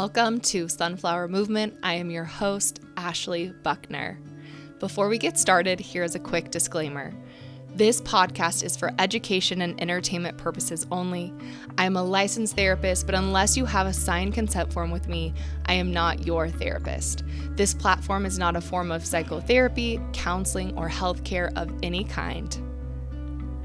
Welcome to Sunflower Movement. I am your host, Ashley Buckner. Before we get started, here's a quick disclaimer. This podcast is for education and entertainment purposes only. I am a licensed therapist, but unless you have a signed consent form with me, I am not your therapist. This platform is not a form of psychotherapy, counseling, or healthcare of any kind.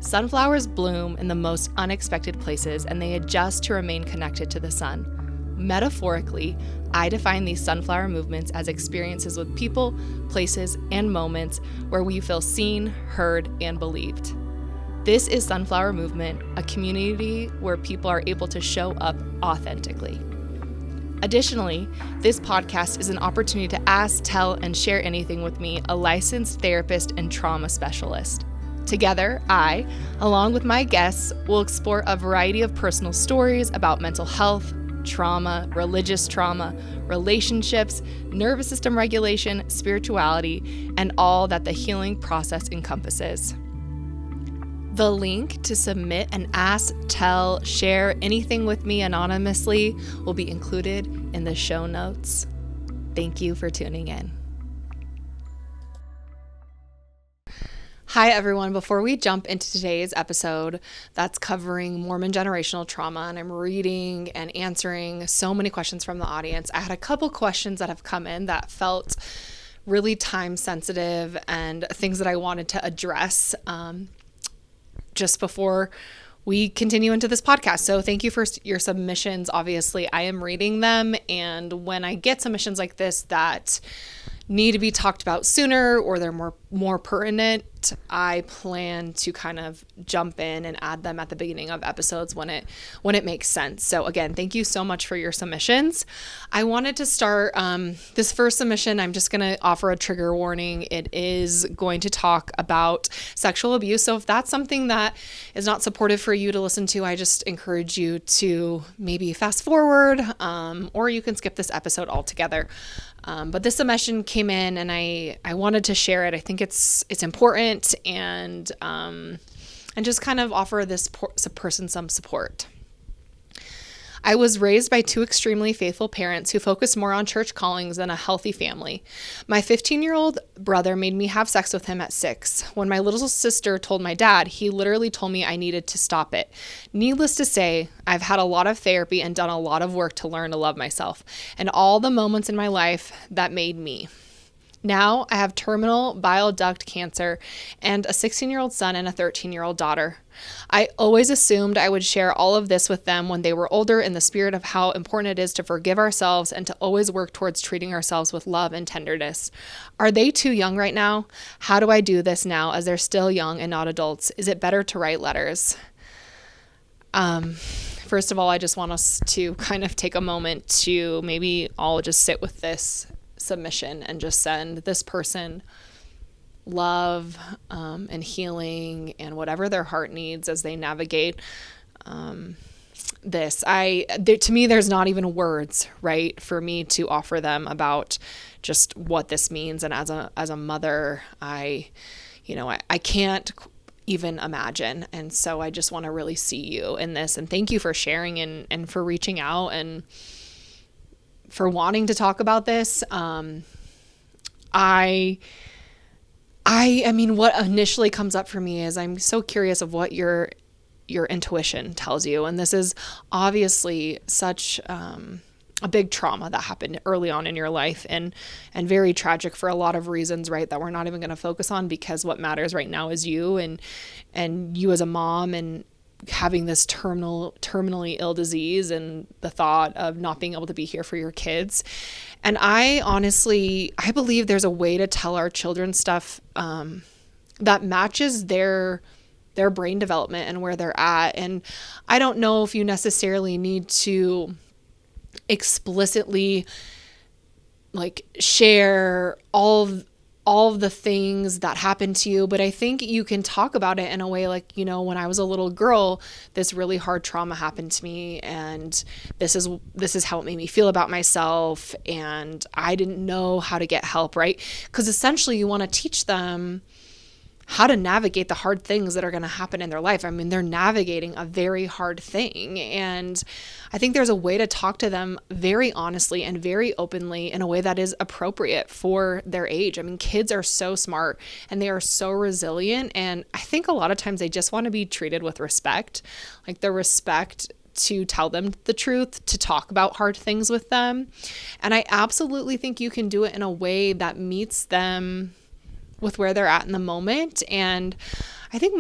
Sunflowers bloom in the most unexpected places, and they adjust to remain connected to the sun. Metaphorically, I define these sunflower movements as experiences with people, places, and moments where we feel seen, heard, and believed. This is Sunflower Movement, a community where people are able to show up authentically. Additionally, this podcast is an opportunity to ask, tell, and share anything with me, a licensed therapist and trauma specialist. Together, I, along with my guests, will explore a variety of personal stories about mental health, trauma, religious trauma, relationships, nervous system regulation, spirituality, and all that the healing process encompasses. The link to submit and ask, tell, share anything with me anonymously will be included in the show notes. Thank you for tuning in. Hi, everyone. Before we jump into today's episode that's covering Mormon generational trauma, and I'm reading and answering so many questions from the audience, I had a couple questions that have come in that felt really time sensitive and things that I wanted to address just before we continue into this podcast. So thank you for your submissions. Obviously, I am reading them, and when I get submissions like this that need to be talked about sooner or they're more pertinent, I plan to kind of jump in and add them at the beginning of episodes when it makes sense. So again, thank you so much for your submissions. I wanted to start this first submission. I'm just going to offer a trigger warning. It is going to talk about sexual abuse. So if that's something that is not supportive for you to listen to, I just encourage you to maybe fast forward, or you can skip this episode altogether. But this submission came in and I wanted to share it. I think it's important and just kind of offer this person some support. I was raised by two extremely faithful parents who focused more on church callings than a healthy family. My 15-year-old brother made me have sex with him at 6. When my little sister told my dad, he literally told me I needed to stop it. Needless to say, I've had a lot of therapy and done a lot of work to learn to love myself and all the moments in my life that made me. Now I have terminal bile duct cancer and a 16-year-old son and a 13-year-old daughter. I always assumed I would share all of this with them when they were older in the spirit of how important it is to forgive ourselves and to always work towards treating ourselves with love and tenderness. Are they too young right now? How do I do this now as they're still young and not adults? Is it better to write letters? First of all, I just want us to kind of take a moment to maybe all just sit with this submission and just send this person love and healing and whatever their heart needs as they navigate this. To me, there's not even words, right, for me to offer them about just what this means. And as a mother, I can't even imagine. And so I just want to really see you in this. And thank you for sharing and for reaching out and for wanting to talk about this. I mean, what initially comes up for me is I'm so curious of what your intuition tells you. And this is obviously such a big trauma that happened early on in your life and very tragic for a lot of reasons, right, that we're not even going to focus on because what matters right now is you and you as a mom and having this terminally ill disease and the thought of not being able to be here for your kids. And I believe there's a way to tell our children stuff that matches their brain development and where they're at. And I don't know if you necessarily need to explicitly share all of the things that happened to you, but I think you can talk about it in a way when I was a little girl, this really hard trauma happened to me, and this is how it made me feel about myself, and I didn't know how to get help, right? Because essentially you want to teach them how to navigate the hard things that are going to happen in their life. I mean, they're navigating a very hard thing. And I think there's a way to talk to them very honestly and very openly in a way that is appropriate for their age. I mean, kids are so smart and they are so resilient. And I think a lot of times they just want to be treated with respect, like the respect to tell them the truth, to talk about hard things with them. And I absolutely think you can do it in a way that meets them with where they're at in the moment. And I think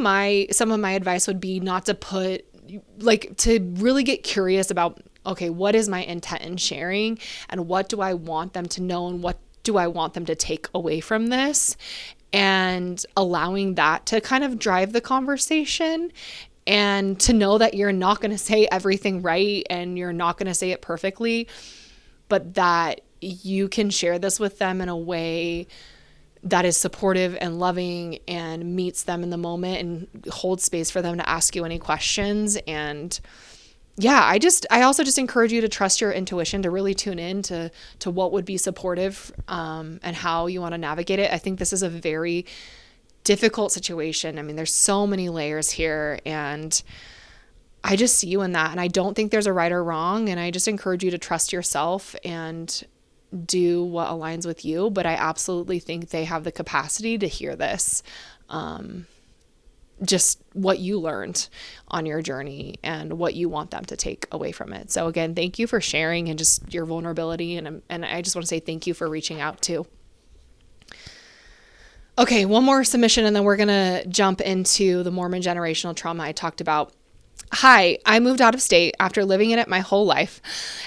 some of my advice would be not to to really get curious about, okay, what is my intent in sharing and what do I want them to know and what do I want them to take away from this, and allowing that to kind of drive the conversation, and to know that you're not going to say everything right and you're not going to say it perfectly, but that you can share this with them in a way that is supportive and loving and meets them in the moment and holds space for them to ask you any questions. And yeah, I also just encourage you to trust your intuition, to really tune in to what would be supportive, and how you want to navigate it. I think this is a very difficult situation. I mean, there's so many layers here, and I just see you in that. And I don't think there's a right or wrong. And I just encourage you to trust yourself and do what aligns with you. But I absolutely think they have the capacity to hear this, just what you learned on your journey and what you want them to take away from it. So again, thank you for sharing and just your vulnerability. And I just want to say thank you for reaching out too. Okay, one more submission and then we're going to jump into the Mormon generational trauma I talked about. Hi, I moved out of state after living in it my whole life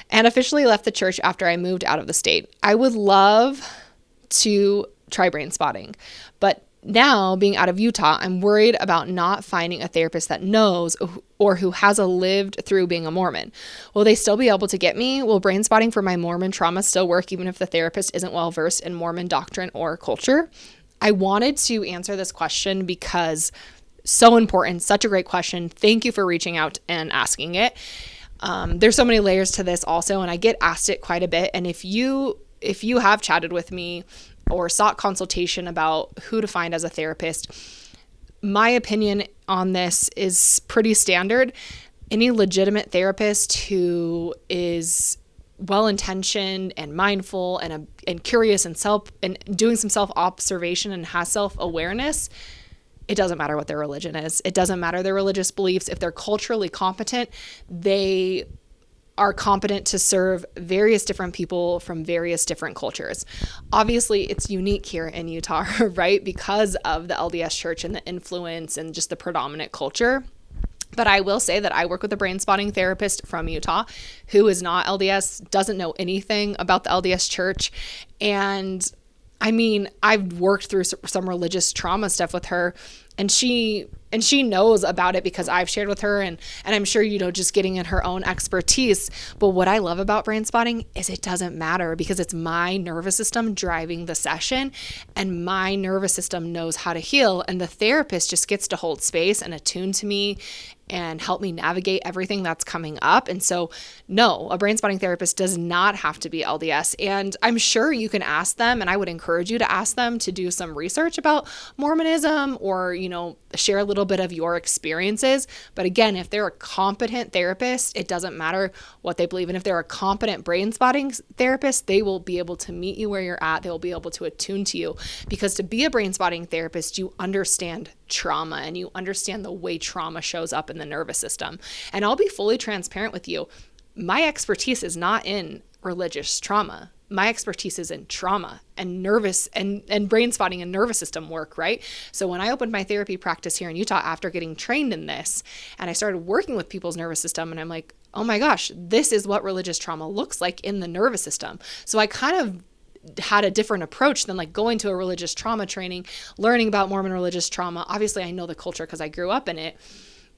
and officially left the church after I moved out of the state. I would love to try brain spotting, but now being out of Utah, I'm worried about not finding a therapist that knows or who has lived through being a Mormon. Will they still be able to get me? Will brain spotting for my Mormon trauma still work even if the therapist isn't well versed in Mormon doctrine or culture? I wanted to answer this question because so important, such a great question. Thank you for reaching out and asking it. There's so many layers to this also, and I get asked it quite a bit. And if you have chatted with me or sought consultation about who to find as a therapist, my opinion on this is pretty standard. Any legitimate therapist who is well-intentioned and mindful and curious and doing some self-observation and has self-awareness, it doesn't matter what their religion is. It doesn't matter their religious beliefs. If they're culturally competent, they are competent to serve various different people from various different cultures. Obviously, it's unique here in Utah, right? Because of the LDS church and the influence and just the predominant culture. But I will say that I work with a brain spotting therapist from Utah who is not LDS, doesn't know anything about the LDS church. And I mean, I've worked through some religious trauma stuff with her, and she knows about it because I've shared with her, and I'm sure, just getting in her own expertise. But what I love about brain spotting is it doesn't matter because it's my nervous system driving the session, and my nervous system knows how to heal, and the therapist just gets to hold space and attune to me and help me navigate everything that's coming up. And so, no, a brain spotting therapist does not have to be LDS. And I'm sure you can ask them, and I would encourage you to ask them to do some research about Mormonism or, share a little bit of your experiences. But again, if they're a competent therapist, it doesn't matter what they believe. And if they're a competent brain spotting therapist, they will be able to meet you where you're at. They will be able to attune to you, because to be a brain spotting therapist, you understand trauma and you understand the way trauma shows up in the nervous system. And I'll be fully transparent with you. My expertise is not in religious trauma. My expertise is in trauma and nervous and brain spotting and nervous system work, right? So when I opened my therapy practice here in Utah after getting trained in this, and I started working with people's nervous system, and I'm like, oh my gosh, this is what religious trauma looks like in the nervous system. So I kind of had a different approach than like going to a religious trauma training, learning about Mormon religious trauma. Obviously, I know the culture because I grew up in it.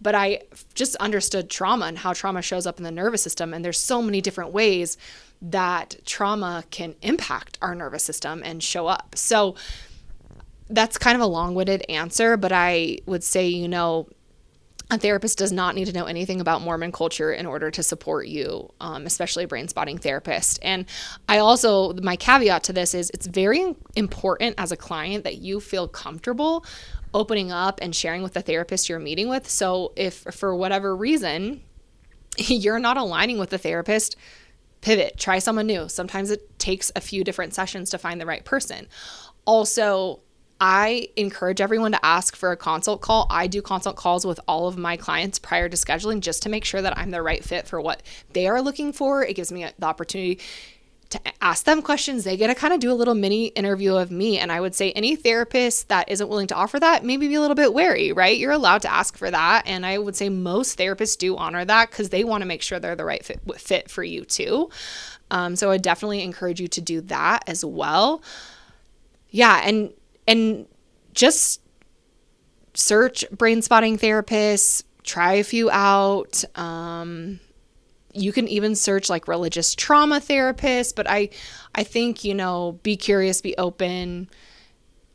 But I just understood trauma and how trauma shows up in the nervous system. And there's so many different ways that trauma can impact our nervous system and show up. So that's kind of a long-winded answer, but I would say, a therapist does not need to know anything about Mormon culture in order to support you, especially a brain spotting therapist. And my caveat to this is it's very important as a client that you feel comfortable opening up and sharing with the therapist you're meeting with. So if for whatever reason you're not aligning with the therapist, pivot, try someone new. Sometimes it takes a few different sessions to find the right person. Also, I encourage everyone to ask for a consult call. I do consult calls with all of my clients prior to scheduling just to make sure that I'm the right fit for what they are looking for. It gives me the opportunity to ask them questions. They get to kind of do a little mini interview of me. And I would say any therapist that isn't willing to offer that, maybe be a little bit wary, right? You're allowed to ask for that. And I would say most therapists do honor that because they want to make sure they're the right fit for you too. So I definitely encourage you to do that as well. Yeah. And just search brain spotting therapists, try a few out. You can even search like religious trauma therapists, but I think, be curious, be open.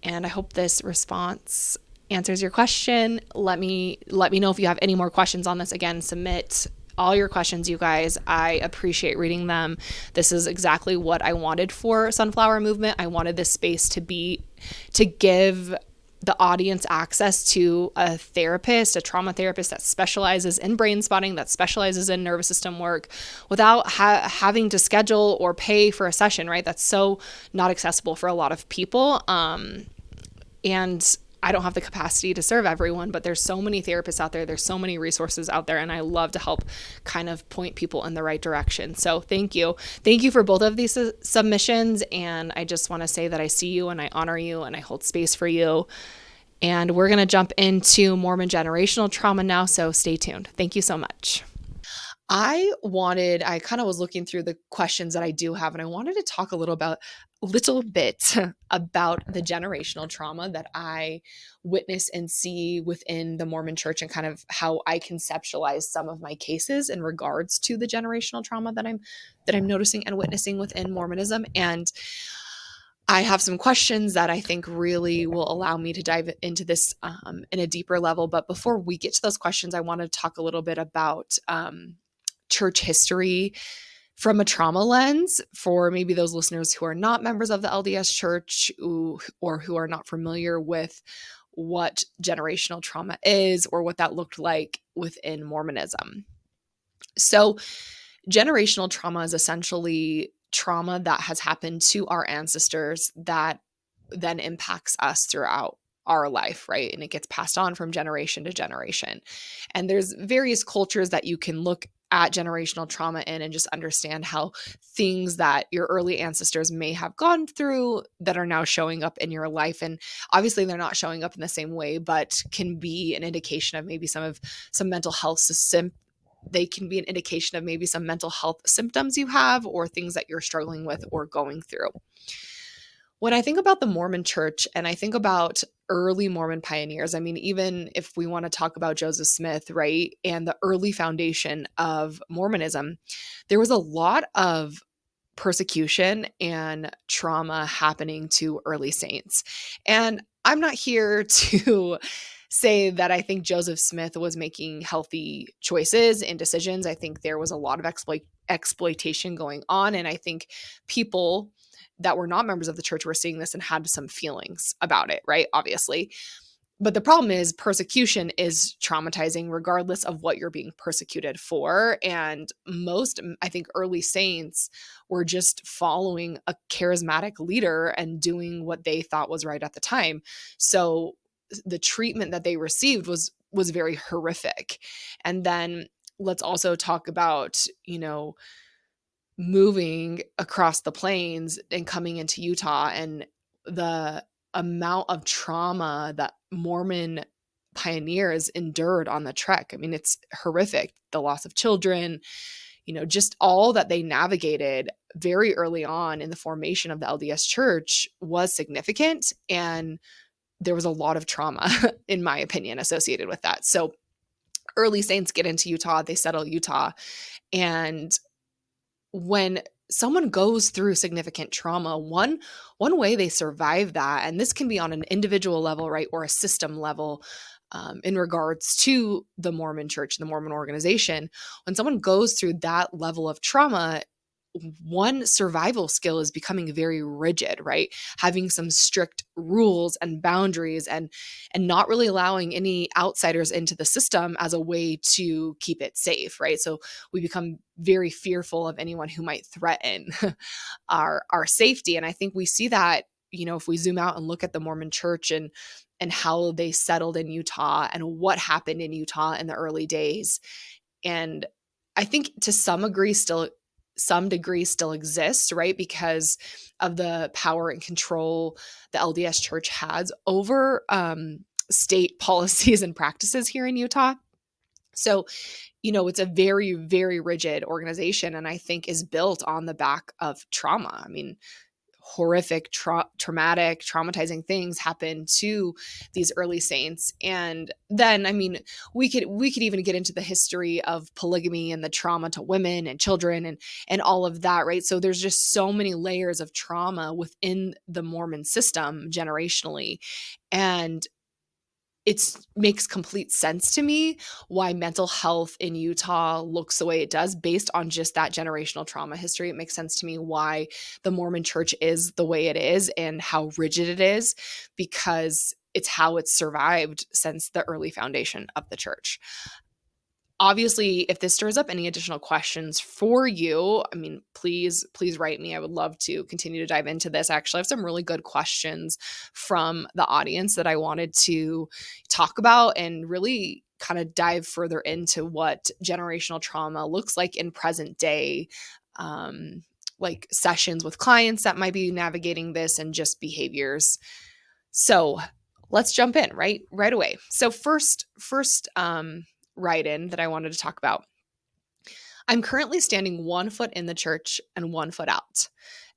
And I hope this response answers your question. Let me know if you have any more questions on this. Again, submit all your questions, you guys. I appreciate reading them. This is exactly what I wanted for Sunflower Movement. I wanted this space to give the audience access to a therapist, a trauma therapist that specializes in brain spotting, that specializes in nervous system work without having to schedule or pay for a session, right? That's so not accessible for a lot of people. And I don't have the capacity to serve everyone, but there's so many therapists out there. There's so many resources out there, and I love to help kind of point people in the right direction. So thank you. Thank you for both of these submissions. And I just want to say that I see you and I honor you and I hold space for you. And we're going to jump into Mormon generational trauma now. So stay tuned. Thank you so much. I kind of was looking through the questions that I do have, and I wanted to talk a little bit about the generational trauma that I witness and see within the Mormon church and kind of how I conceptualize some of my cases in regards to the generational trauma that I'm noticing and witnessing within Mormonism. And I have some questions that I think really will allow me to dive into this in a deeper level. But before we get to those questions, I want to talk a little bit about church history from a trauma lens for maybe those listeners who are not members of the LDS church or who are not familiar with what generational trauma is or what that looked like within Mormonism. So generational trauma is essentially trauma that has happened to our ancestors that then impacts us throughout our life, right? And it gets passed on from generation to generation. And there's various cultures that you can look at generational trauma in and just understand how things that your early ancestors may have gone through that are now showing up in your life. And obviously they're not showing up in the same way, but can be an indication of maybe some mental health they can be an indication of maybe some mental health symptoms you have or things that you're struggling with or going through. When I think about the Mormon church and I think about early Mormon pioneers, I mean, even if we want to talk about Joseph Smith, right, and the early foundation of Mormonism, there was a lot of persecution and trauma happening to early saints. And I'm not here to say that I think Joseph Smith was making healthy choices and decisions. I think there was a lot of exploitation going on. And I think people that were not members of the church were seeing this and had some feelings about it, right? Obviously. But the problem is persecution is traumatizing regardless of what you're being persecuted for. And most, I think, early saints were just following a charismatic leader and doing what they thought was right at the time. So the treatment that they received was very horrific. And then let's also talk about, moving across the plains and coming into Utah and the amount of trauma that Mormon pioneers endured on the trek. I mean, it's horrific. The loss of children, just all that they navigated very early on in the formation of the LDS church was significant. And there was a lot of trauma, in my opinion, associated with that. So early saints get into Utah, they settle Utah. And when someone goes through significant trauma, one way they survive that, and this can be on an individual level, right, or a system level, in regards to the Mormon church, the Mormon organization, when someone goes through that level of trauma, one survival skill is becoming very rigid, right? Having some strict rules and boundaries, and not really allowing any outsiders into the system as a way to keep it safe, right? So we become very fearful of anyone who might threaten our safety. And I think we see that, if we zoom out and look at the Mormon church and how they settled in Utah and what happened in Utah in the early days. And I think to some degree still exists, right? Because of the power and control the LDS church has over state policies and practices here in Utah. So, it's a very, very rigid organization, and I think is built on the back of trauma. I mean, horrific, traumatic, traumatizing things happen to these early saints. And then, I mean, we could even get into the history of polygamy and the trauma to women and children and all of that, right? So there's just so many layers of trauma within the Mormon system generationally. And it makes complete sense to me why mental health in Utah looks the way it does based on just that generational trauma history. It makes sense to me why the Mormon church is the way it is and how rigid it is, because it's how it's survived since the early foundation of the church. Obviously, if this stirs up any additional questions for you, I mean, please write me. I would love to continue to dive into this. I actually have some really good questions from the audience that I wanted to talk about and really kind of dive further into what generational trauma looks like in present day, like sessions with clients that might be navigating this and just behaviors. So let's jump in right away. So first, write-in that I wanted to talk about. I'm currently standing 1 foot in the church and 1 foot out.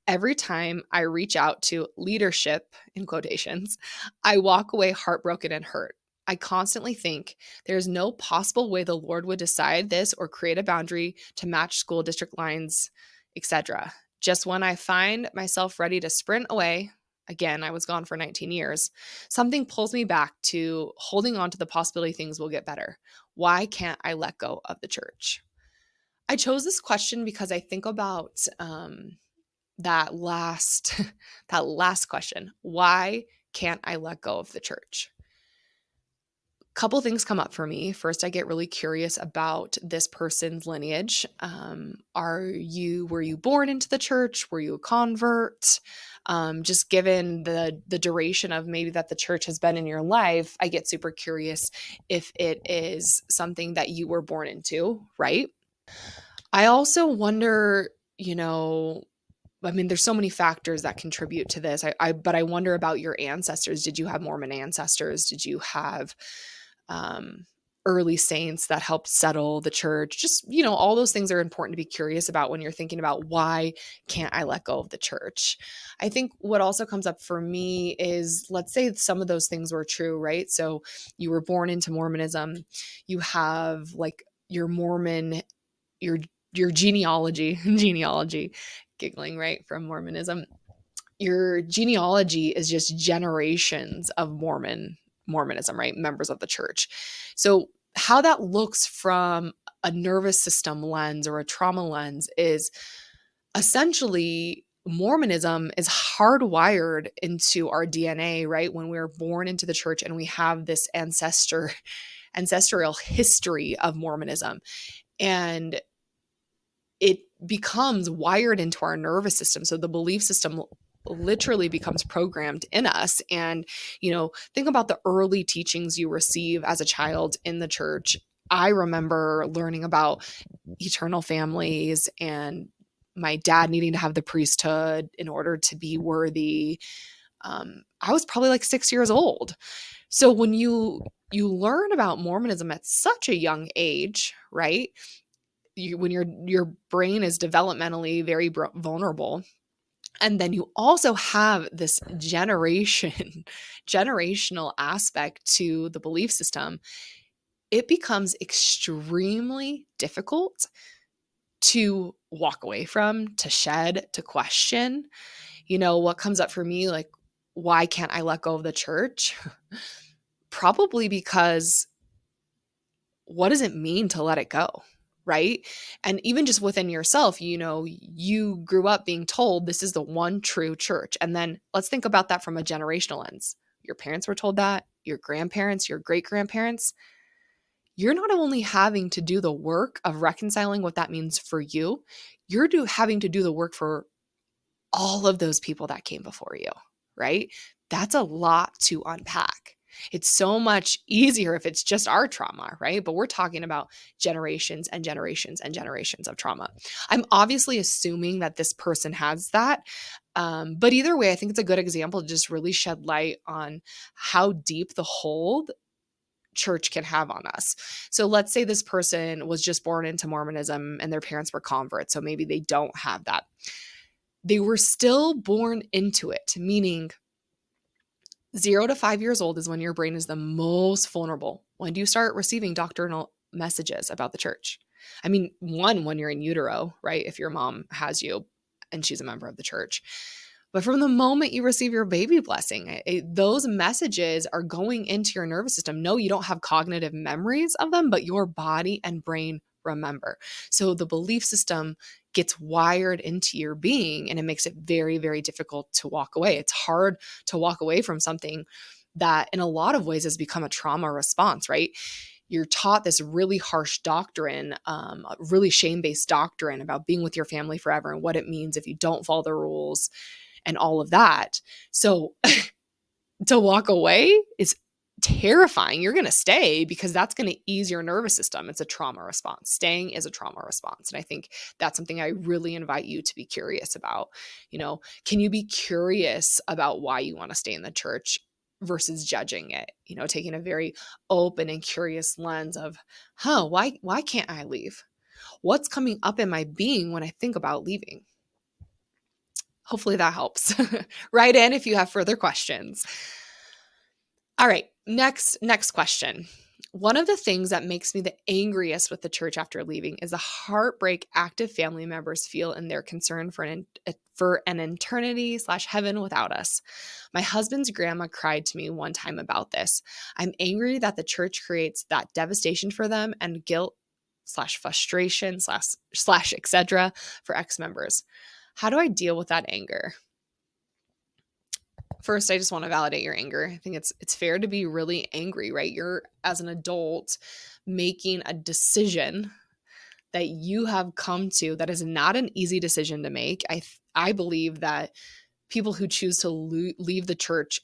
Every time I reach out to leadership, in quotations, I walk away heartbroken and hurt. I constantly think there's no possible way the Lord would decide this or create a boundary to match school district lines, etc. Just when I find myself ready to sprint away, again, I was gone for 19 years, something pulls me back to holding on to the possibility things will get better. Why can't I let go of the church? I chose this question because I think about that last that last question. Why can't I let go of the church? Couple things come up for me. First, I get really curious about this person's lineage. Were you born into the church? Were you a convert? Just given the duration of maybe that the church has been in your life, I get super curious if it is something that you were born into, right? I also wonder, I mean, there's so many factors that contribute to this. But I wonder about your ancestors. Did you have Mormon ancestors? Did you have early saints that helped settle the church? Just, all those things are important to be curious about when you're thinking about why can't I let go of the church? I think what also comes up for me is, let's say some of those things were true, right? So you were born into Mormonism. You have like your Mormon, your genealogy, giggling, right, from Mormonism. Your genealogy is just generations of Mormonism, right? Members of the church. So how that looks from a nervous system lens or a trauma lens is essentially Mormonism is hardwired into our DNA, right? When we're born into the church and we have this ancestral history of Mormonism. And it becomes wired into our nervous system. So the belief system literally becomes programmed in us. And, think about the early teachings you receive as a child in the church. I remember learning about eternal families and my dad needing to have the priesthood in order to be worthy. I was probably like 6 years old. So when you learn about Mormonism at such a young age, right? When your brain is developmentally very vulnerable, and then you also have this generational aspect to the belief system, it becomes extremely difficult to walk away from, to shed, to question. What comes up for me, like, why can't I let go of the church? Probably because what does it mean to let it go? right? And even just within yourself, you grew up being told this is the one true church. And then let's think about that from a generational lens. Your parents were told that, your grandparents, your great grandparents. You're not only having to do the work of reconciling what that means for you, you're having to do the work for all of those people that came before you, right? That's a lot to unpack. It's so much easier if it's just our trauma, right? But we're talking about generations and generations and generations of trauma. I'm obviously assuming that this person has that. But either way, I think it's a good example to just really shed light on how deep the hold church can have on us. So let's say this person was just born into Mormonism and their parents were converts. So maybe they don't have that. They were still born into it, meaning 0 to 5 years old is when your brain is the most vulnerable. When do you start receiving doctrinal messages about the church? I mean, one, when you're in utero, right? If your mom has you and she's a member of the church. But from the moment you receive your baby blessing, those messages are going into your nervous system. No, you don't have cognitive memories of them, but your body and brain remember. So the belief system gets wired into your being, and it makes it very, very difficult to walk away. It's hard to walk away from something that in a lot of ways has become a trauma response, right? You're taught this really harsh doctrine, a really shame-based doctrine about being with your family forever and what it means if you don't follow the rules and all of that. So to walk away is terrifying. You're going to stay because that's going to ease your nervous system. It's a trauma response. Staying is a trauma response. And I think that's something I really invite you to be curious about. Can you be curious about why you want to stay in the church versus judging it? Taking a very open and curious lens of, why can't I leave? What's coming up in my being when I think about leaving? Hopefully that helps. Write in if you have further questions. All right, next question. One of the things that makes me the angriest with the church after leaving is the heartbreak active family members feel in their concern for an eternity/heaven without us. My husband's grandma cried to me one time about this. I'm angry that the church creates that devastation for them and guilt/frustration/ etc. for ex-members. How do I deal with that anger? First, I just want to validate your anger. I think it's fair to be really angry, right? You're, as an adult, making a decision that you have come to that is not an easy decision to make. I believe that people who choose to leave the church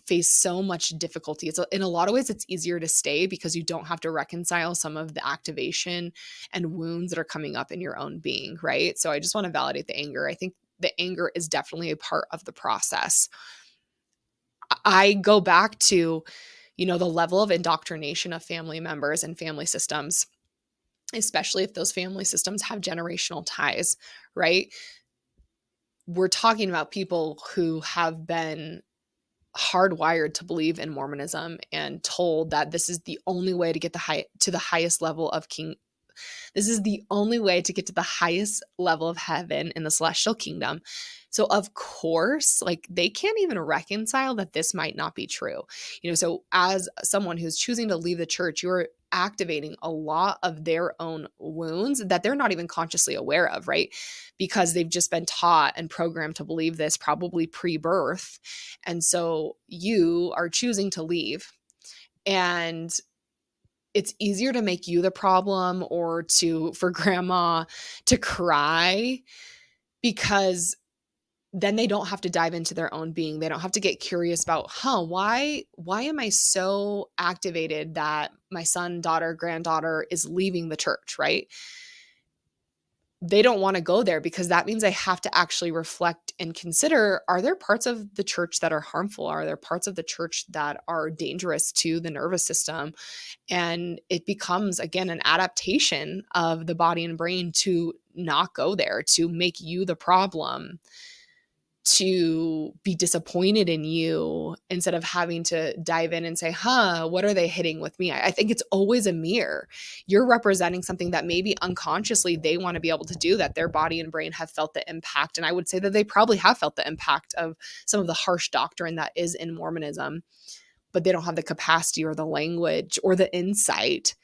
face so much difficulty. In a lot of ways, it's easier to stay because you don't have to reconcile some of the activation and wounds that are coming up in your own being, right? So I just want to validate the anger. I think the anger is definitely a part of the process. I go back to, the level of indoctrination of family members and family systems, especially if those family systems have generational ties, right? We're talking about people who have been hardwired to believe in Mormonism and told that this is the only way to get to the highest level of king. This is the only way to get to the highest level of heaven in the celestial kingdom. So of course, they can't even reconcile that this might not be true. So as someone who's choosing to leave the church, you're activating a lot of their own wounds that they're not even consciously aware of, right? Because they've just been taught and programmed to believe this probably pre-birth. And so you are choosing to leave, and it's easier to make you the problem or for grandma to cry, because then they don't have to dive into their own being. They don't have to get curious about, why am I so activated that my son, daughter, granddaughter is leaving the church, right? They don't want to go there because that means I have to actually reflect and consider, are there parts of the church that are harmful? Are there parts of the church that are dangerous to the nervous system? And it becomes, again, an adaptation of the body and brain to not go there, to make you the problem, to be disappointed in you instead of having to dive in and say, what are they hitting with me? I think it's always a mirror. You're representing something that maybe unconsciously they want to be able to do, that their body and brain have felt the impact. And I would say that they probably have felt the impact of some of the harsh doctrine that is in Mormonism, but they don't have the capacity or the language or the insight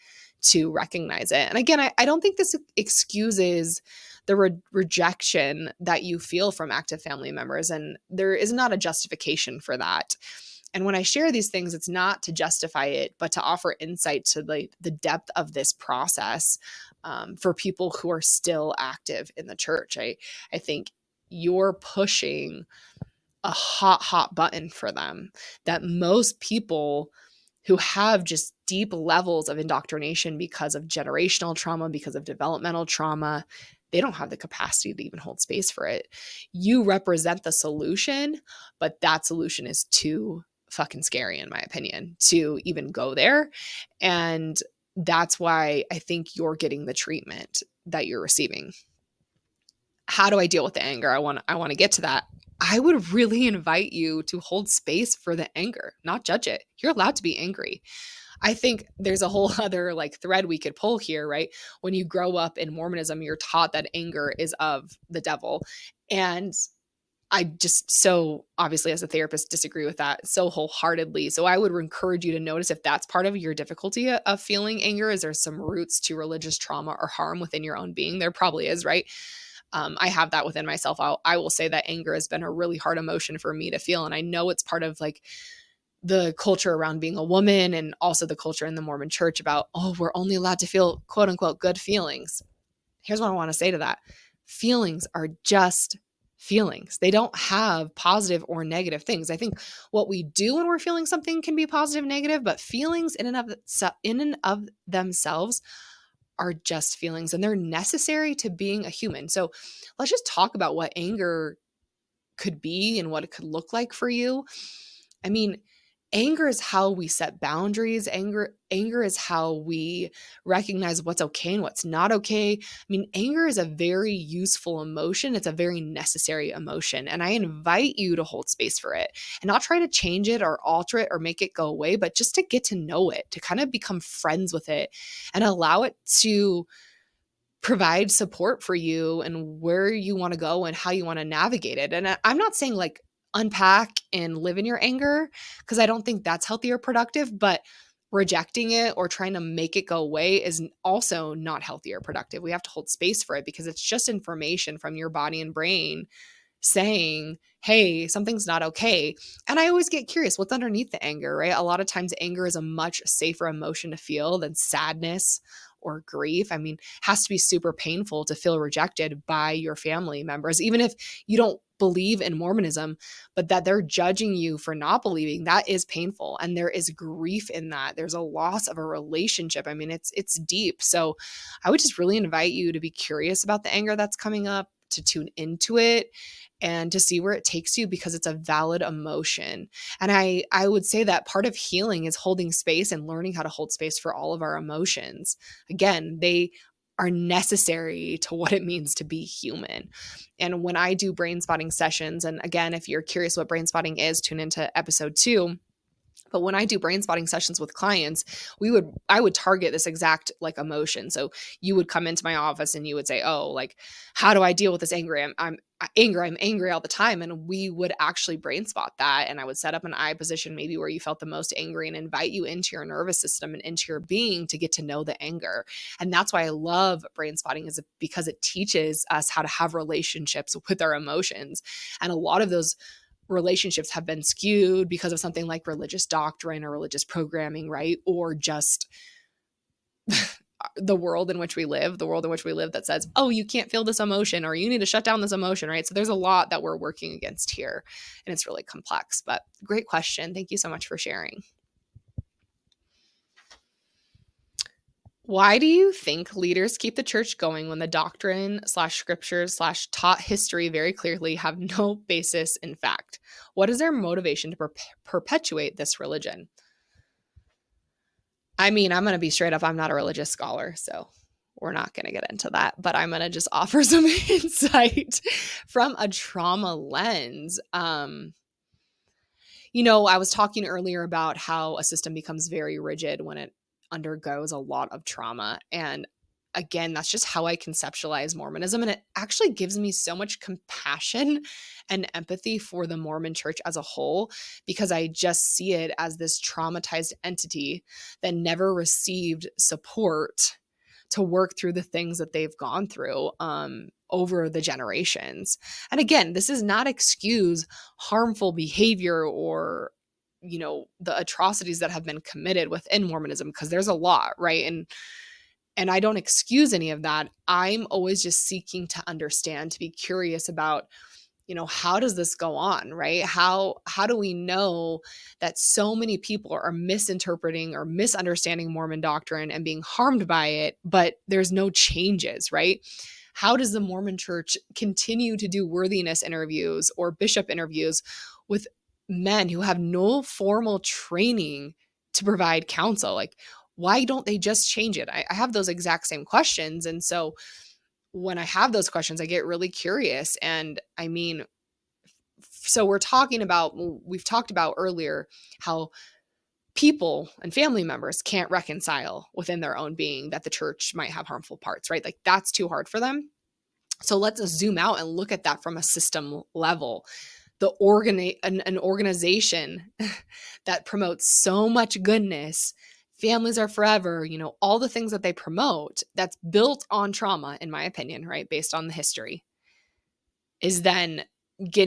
to recognize it. And again, I don't think this excuses the rejection that you feel from active family members. And there is not a justification for that. And when I share these things, it's not to justify it, but to offer insight to the depth of this process for people who are still active in the church. I think you're pushing a hot button for them that most people who have just deep levels of indoctrination because of generational trauma, because of developmental trauma, they don't have the capacity to even hold space for it. You represent the solution, but that solution is too fucking scary, in my opinion, to even go there. And that's why I think you're getting the treatment that you're receiving. How do I deal with the anger? I want to get to that. I would really invite you to hold space for the anger, not judge it. You're allowed to be angry. I think there's a whole other thread we could pull here, right? When you grow up in Mormonism, you're taught that anger is of the devil. And I just so obviously as a therapist disagree with that so wholeheartedly. So I would encourage you to notice if that's part of your difficulty of feeling anger. Is there some roots to religious trauma or harm within your own being? There probably is, right? I have that within myself. I will say that anger has been a really hard emotion for me to feel. And I know it's part of the culture around being a woman and also the culture in the Mormon church about, oh, we're only allowed to feel quote unquote good feelings. Here's what I want to say to that. Feelings are just feelings. They don't have positive or negative things. I think what we do when we're feeling something can be positive, negative, but feelings in and of themselves are just feelings, and they're necessary to being a human. So let's just talk about what anger could be and what it could look like for you. I mean, anger is how we set boundaries. Anger is how we recognize what's okay and what's not okay. I mean, anger is a very useful emotion. It's a very necessary emotion. And I invite you to hold space for it and not try to change it or alter it or make it go away, but just to get to know it, to kind of become friends with it and allow it to provide support for you and where you want to go and how you want to navigate it. And I'm not saying unpack and live in your anger, because I don't think that's healthy or productive, but rejecting it or trying to make it go away is also not healthy or productive. We have to hold space for it because it's just information from your body and brain saying, hey, something's not okay. And I always get curious, what's underneath the anger, right? A lot of times anger is a much safer emotion to feel than sadness or grief. I mean, it has to be super painful to feel rejected by your family members, even if you don't believe in Mormonism, but that they're judging you for not believing, that is painful. And there is grief in that. There's a loss of a relationship. I mean, it's deep. So I would just really invite you to be curious about the anger that's coming up, to tune into it and to see where it takes you, because it's a valid emotion. And I would say that part of healing is holding space and learning how to hold space for all of our emotions. Again, they are necessary to what it means to be human. And when I do brain spotting sessions, and again, if you're curious what brain spotting is, tune into episode 2. But when I do brain spotting sessions with clients, I would target this exact emotion. So you would come into my office and you would say, oh, how do I deal with this anger? I'm angry all the time. And we would actually brain spot that. And I would set up an eye position, maybe where you felt the most angry, and invite you into your nervous system and into your being to get to know the anger. And that's why I love brain spotting, is because it teaches us how to have relationships with our emotions. And a lot of those relationships have been skewed because of something like religious doctrine or religious programming, right? Or just the world in which we live that says, oh, you can't feel this emotion, or you need to shut down this emotion, right? So there's a lot that we're working against here, and it's really complex. But great question. Thank you so much for sharing. Why do you think leaders keep the church going when the doctrine/scriptures/taught history very clearly have no basis in fact? What is their motivation to perpetuate this religion? I mean, I'm going to be straight up. I'm not a religious scholar, so we're not going to get into that, but I'm going to just offer some insight from a trauma lens. I was talking earlier about how a system becomes very rigid when it undergoes a lot of trauma. And again, that's just how I conceptualize Mormonism. And it actually gives me so much compassion and empathy for the Mormon church as a whole, because I just see it as this traumatized entity that never received support to work through the things that they've gone through over the generations. And again, this does not excuse harmful behavior or the atrocities that have been committed within Mormonism, because there's a lot, right? And I don't excuse any of that. I'm always just seeking to understand, to be curious about, how does this go on, right? How do we know that so many people are misinterpreting or misunderstanding Mormon doctrine and being harmed by it, but there's no changes, right? How does the Mormon church continue to do worthiness interviews or bishop interviews with men who have no formal training to provide counsel? Like, why don't they just change it? I have those exact same questions. And so when I have those questions, I get really curious. And I mean, so we've talked about earlier how people and family members can't reconcile within their own being that the church might have harmful parts, right? Like, that's too hard for them. So let's zoom out and look at that from a system level. An organization that promotes so much goodness, families are forever, all the things that they promote, that's built on trauma, in my opinion, right, based on the history, is then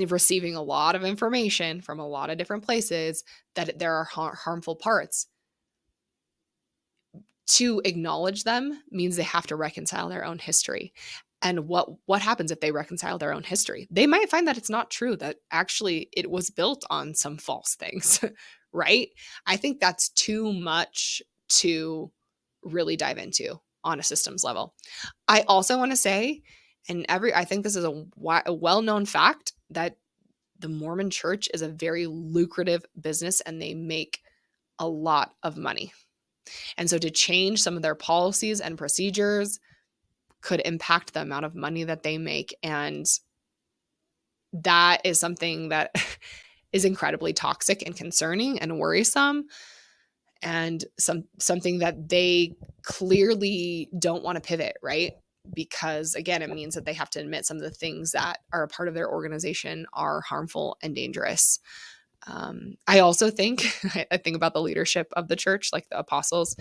receiving a lot of information from a lot of different places that there are harmful parts. To acknowledge them means they have to reconcile their own history. And what happens if they reconcile their own history? They might find that it's not true, that actually it was built on some false things, right? I think that's too much to really dive into on a systems level. I also want to say, I think this is a well-known fact, that the Mormon church is a very lucrative business and they make a lot of money. And so to change some of their policies and procedures could impact the amount of money that they make. And that is something that is incredibly toxic and concerning and worrisome, and something that they clearly don't want to pivot, right? Because again, it means that they have to admit some of the things that are a part of their organization are harmful and dangerous. I also think, I think about the leadership of the church, like the apostles.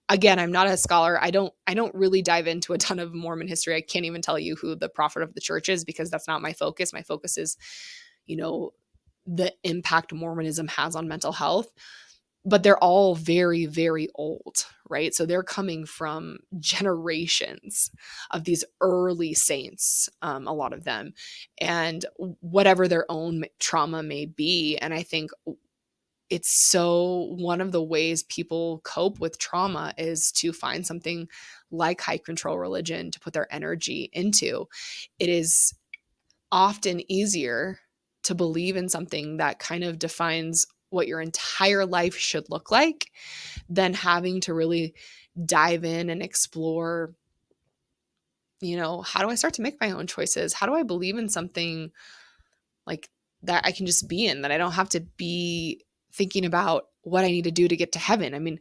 Again, I'm not a scholar. I don't really dive into a ton of Mormon history. I can't even tell you who the prophet of the church is, because that's not my focus. My focus is, the impact Mormonism has on mental health. But they're all very, very old, right? So they're coming from generations of these early saints, a lot of them, and whatever their own trauma may be. And I think it's one of the ways people cope with trauma is to find something like high control religion to put their energy into. It is often easier to believe in something that kind of defines what your entire life should look like than having to really dive in and explore, how do I start to make my own choices? How do I believe in something like that I can just be in, that I don't have to be thinking about what I need to do to get to heaven? I mean,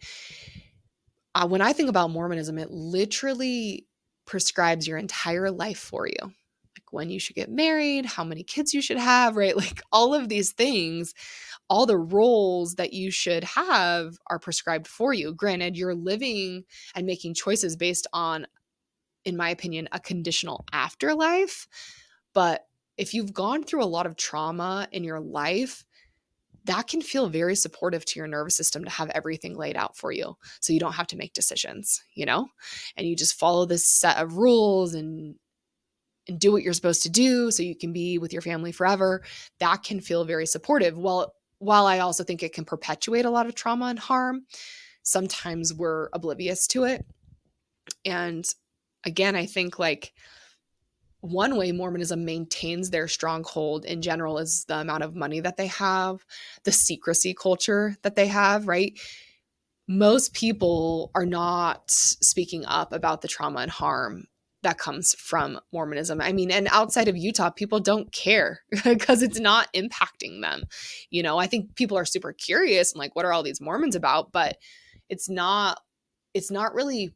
when I think about Mormonism, it literally prescribes your entire life for you. Like when you should get married, how many kids you should have, right? Like all of these things, all the roles that you should have are prescribed for you. Granted, you're living and making choices based on, in my opinion, a conditional afterlife. But if you've gone through a lot of trauma in your life, that can feel very supportive to your nervous system to have everything laid out for you. So you don't have to make decisions, and you just follow this set of rules and do what you're supposed to do so you can be with your family forever. That can feel very supportive. While I also think it can perpetuate a lot of trauma and harm, sometimes we're oblivious to it. And again, I think like one way Mormonism maintains their stronghold in general is the amount of money that they have, the secrecy culture that they have, right? Most people are not speaking up about the trauma and harm that comes from Mormonism. I mean, and outside of Utah, people don't care because it's not impacting them. I think people are super curious and like, what are all these Mormons about? But it's not really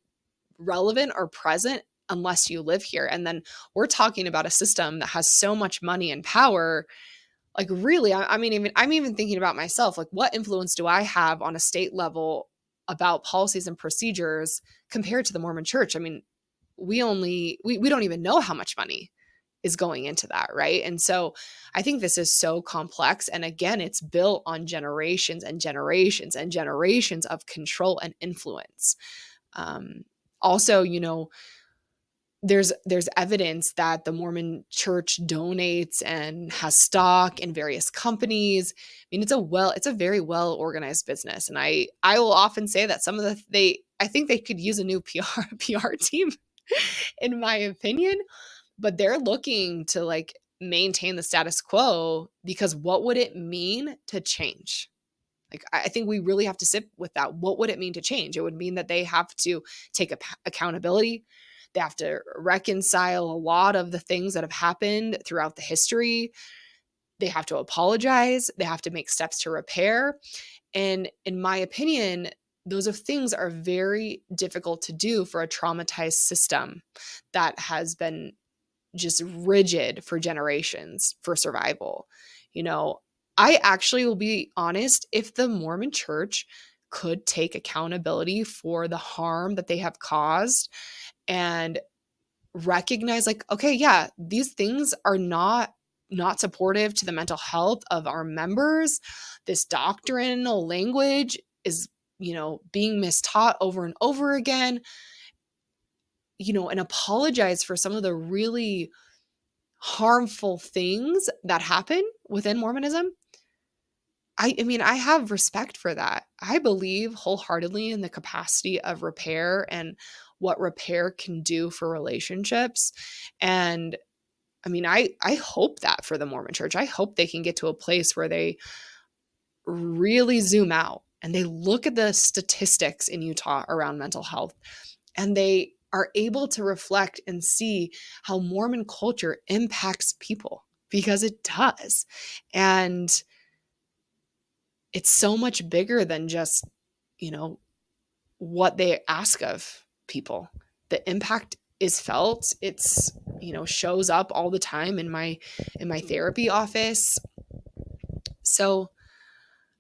relevant or present unless you live here. And then we're talking about a system that has so much money and power. Like really, I'm even thinking about myself, like what influence do I have on a state level about policies and procedures compared to the Mormon church? I mean, we don't even know how much money is going into that, right? And so I think this is so complex. And again, it's built on generations and generations and generations of control and influence. Also, there's evidence that the Mormon church donates and has stock in various companies. I mean, it's a very well organized business. And I will often say that I think they could use a new PR team in my opinion, but they're looking to like maintain the status quo, because what would it mean to change? Like, I think we really have to sit with that. What would it mean to change? It would mean that they have to take accountability. They have to reconcile a lot of the things that have happened throughout the history. They have to apologize. They have to make steps to repair. And in my opinion, those things are very difficult to do for a traumatized system that has been just rigid for generations for survival. I actually will be honest, if the Mormon church could take accountability for the harm that they have caused and recognize like, okay, yeah, these things are not supportive to the mental health of our members. This doctrinal language is, being mistaught over and over again, and apologize for some of the really harmful things that happen within Mormonism. I mean, I have respect for that. I believe wholeheartedly in the capacity of repair and what repair can do for relationships. And I mean, I hope that for the Mormon church. I hope they can get to a place where they really zoom out and they look at the statistics in Utah around mental health, and they are able to reflect and see how Mormon culture impacts people, because it does. And it's so much bigger than just, what they ask of people. The impact is felt. It's, shows up all the time in my therapy office. So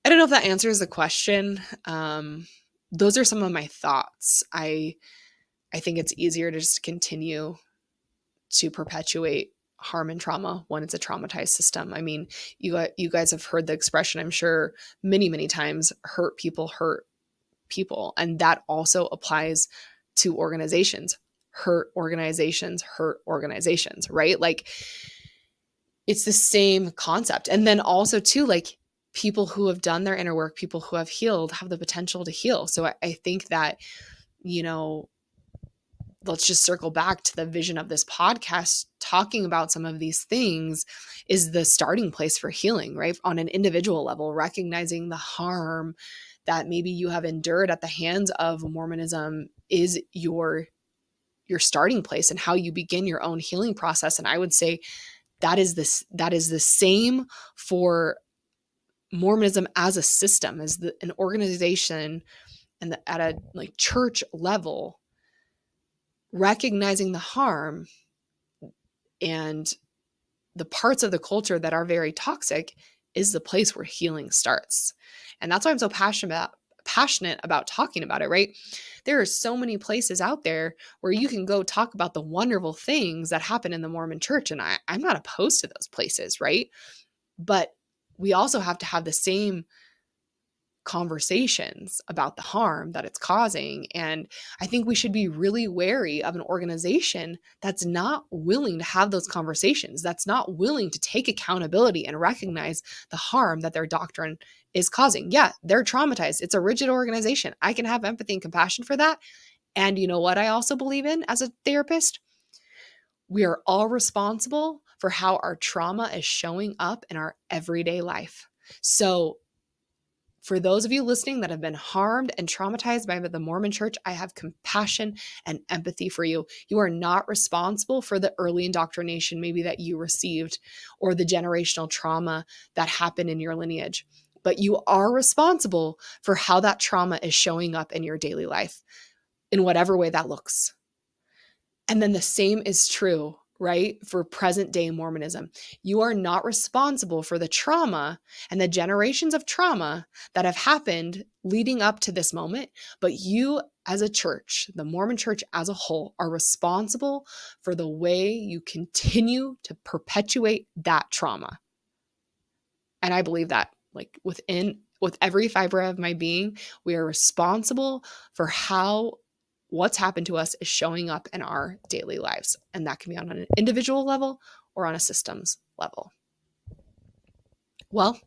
I don't know if that answers the question. Those are some of my thoughts. I think it's easier to just continue to perpetuate harm and trauma when it's a traumatized system. I mean, you guys have heard the expression, I'm sure, many, many times, hurt people hurt people. And that also applies to organizations. Hurt organizations, right? Like, it's the same concept. And then also too, like, people who have done their inner work, people who have healed, have the potential to heal. So I think that, let's just circle back to the vision of this podcast. Talking about some of these things is the starting place for healing, right? On an individual level, recognizing the harm that maybe you have endured at the hands of Mormonism is your starting place and how you begin your own healing process. And I would say that is the same for Mormonism as a system, as an organization, and at a like church level. Recognizing the harm and the parts of the culture that are very toxic is the place where healing starts. And that's why I'm so passionate about talking about it, right? There are so many places out there where you can go talk about the wonderful things that happen in the Mormon church. And I'm not opposed to those places, right? But we also have to have the same conversations about the harm that it's causing. And I think we should be really wary of an organization that's not willing to have those conversations, that's not willing to take accountability and recognize the harm that their doctrine is causing. Yeah, they're traumatized. It's a rigid organization. I can have empathy and compassion for that. And you know what I also believe in as a therapist? We are all responsible for how our trauma is showing up in our everyday life. So for those of you listening that have been harmed and traumatized by the Mormon church, I have compassion and empathy for you. You are not responsible for the early indoctrination maybe that you received or the generational trauma that happened in your lineage, but you are responsible for how that trauma is showing up in your daily life in whatever way that looks. And then the same is true, right, for present day Mormonism. You are not responsible for the trauma and the generations of trauma that have happened leading up to this moment, but you as a church, the Mormon church as a whole, are responsible for the way you continue to perpetuate that trauma. And I believe that, like, with every fiber of my being, we are responsible for how what's happened to us is showing up in our daily lives. And that can be on an individual level or on a systems level. Well,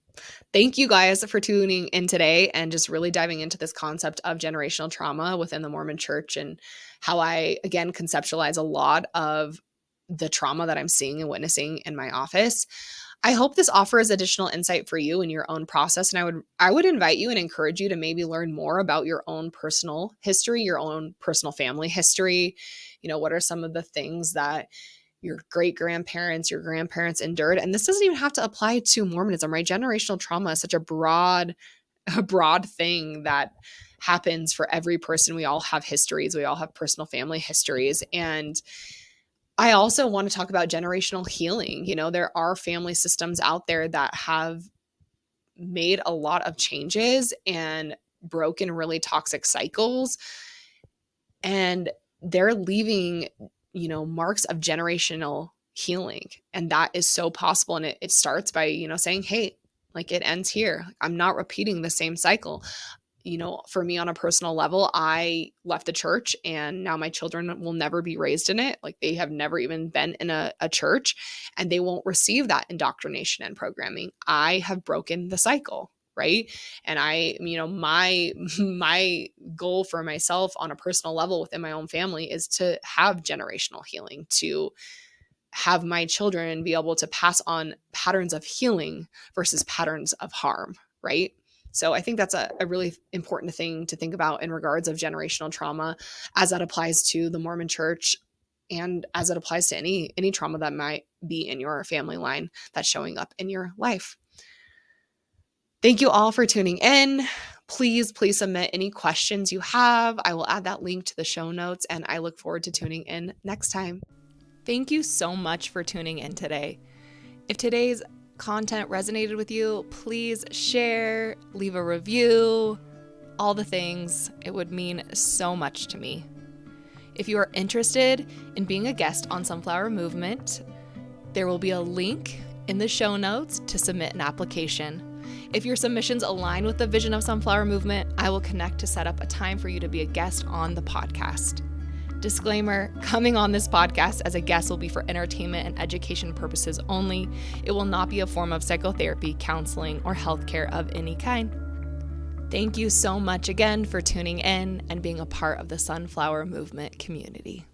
thank you guys for tuning in today and just really diving into this concept of generational trauma within the Mormon church and how I, again, conceptualize a lot of the trauma that I'm seeing and witnessing in my office. I hope this offers additional insight for you in your own process. And I would invite you and encourage you to maybe learn more about your own personal history, your own personal family history. What are some of the things that your great-grandparents, your grandparents endured? And this doesn't even have to apply to Mormonism, right? Generational trauma is such a broad thing that happens for every person. We all have histories. We all have personal family histories. And I also want to talk about generational healing. There are family systems out there that have made a lot of changes and broken really toxic cycles. And they're leaving, marks of generational healing. And that is so possible. And it starts by, saying, hey, like, it ends here. I'm not repeating the same cycle. For me on a personal level, I left the church and now my children will never be raised in it. Like, they have never even been in a church and they won't receive that indoctrination and programming. I have broken the cycle, right? And my goal for myself on a personal level within my own family is to have generational healing, to have my children be able to pass on patterns of healing versus patterns of harm, right? So I think that's a really important thing to think about in regards of generational trauma as that applies to the Mormon church and as it applies to any trauma that might be in your family line that's showing up in your life. Thank you all for tuning in. Please submit any questions you have. I will add that link to the show notes, and I look forward to tuning in next time. Thank you so much for tuning in today. If today's content resonated with you, please share, leave a review, all the things. It would mean so much to me. If you are interested in being a guest on Sunflower Movement, there will be a link in the show notes to submit an application. If your submissions align with the vision of Sunflower Movement, I will connect to set up a time for you to be a guest on the podcast. Disclaimer, coming on this podcast as a guest will be for entertainment and education purposes only. It will not be a form of psychotherapy, counseling, or healthcare of any kind. Thank you so much again for tuning in and being a part of the Sunflower Movement community.